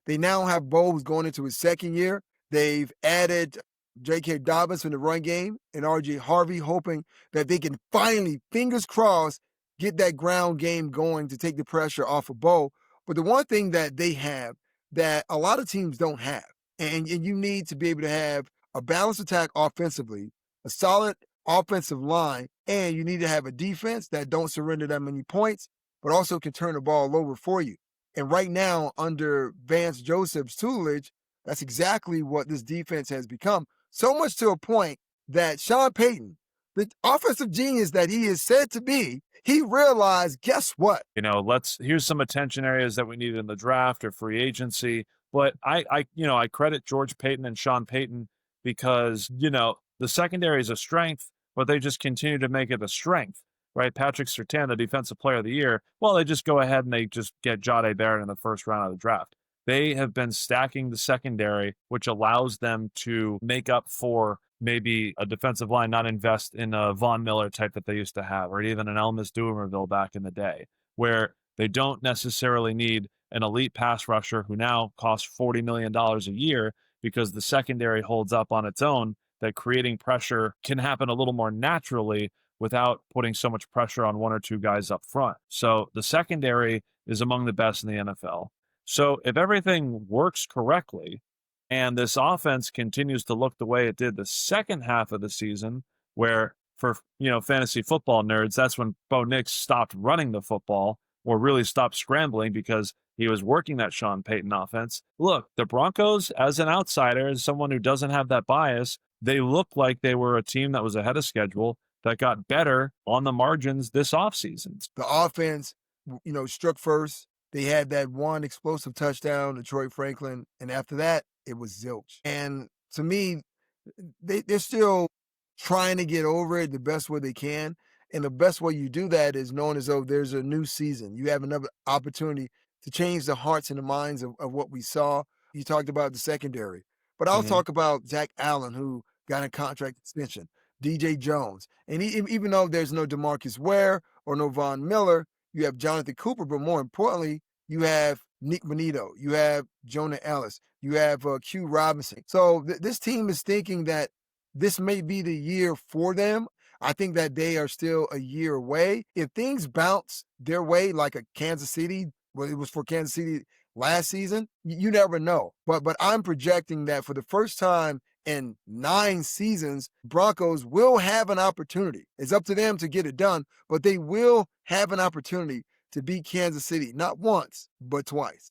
They now have Bo, who's going into his second year. They've added J.K. Dobbins from the run game and R.J. Harvey, hoping that they can finally, fingers crossed, get that ground game going to take the pressure off of Bo. But the one thing that they have that a lot of teams don't have, and you need to be able to have a balanced attack offensively, a solid offensive line, and you need to have a defense that don't surrender that many points, but also can turn the ball over for you. And right now, under Vance Joseph's tutelage, that's exactly what this defense has become. So much to a point that Sean Payton, the offensive genius that he is said to be, he realized, guess what? Here's some attention areas that we need in the draft or free agency. But I credit George Payton and Sean Payton because, the secondary is a strength, but they just continue to make it a strength, right? Patrick Surtain, the defensive player of the year, well, they just go ahead and they just get Jahdae Barrett in the first round of the draft. They have been stacking the secondary, which allows them to make up for maybe a defensive line, not invest in a Von Miller type that they used to have, or even an Elmas Dumerville back in the day, where they don't necessarily need an elite pass rusher who now costs $40 million a year because the secondary holds up on its own, that creating pressure can happen a little more naturally without putting so much pressure on one or two guys up front. So the secondary is among the best in the NFL. So if everything works correctly and this offense continues to look the way it did the second half of the season, where for, fantasy football nerds, that's when Bo Nix stopped running the football or really stopped scrambling because he was working that Sean Payton offense. Look, the Broncos, as an outsider, as someone who doesn't have that bias, they looked like they were a team that was ahead of schedule that got better on the margins this offseason. The offense, struck first. They had that one explosive touchdown to Troy Franklin, and after that, it was zilch. And to me, they're still trying to get over it the best way they can. And the best way you do that is knowing as though there's a new season. You have another opportunity to change the hearts and the minds of what we saw. You talked about the secondary, but I'll talk about Zach Allen, who got a contract extension, DJ Jones. And even though there's no DeMarcus Ware or no Von Miller, you have Jonathan Cooper, but more importantly, you have Nick Bonito, you have Jonah Ellis, you have Q Robinson. So this team is thinking that this may be the year for them. I think that they are still a year away. If things bounce their way like a Kansas City, well, it was for Kansas City last season, you never know. But I'm projecting that for the first time in 9 seasons, Broncos will have an opportunity. It's up to them to get it done, but they will have an opportunity to beat Kansas City, not once, but twice.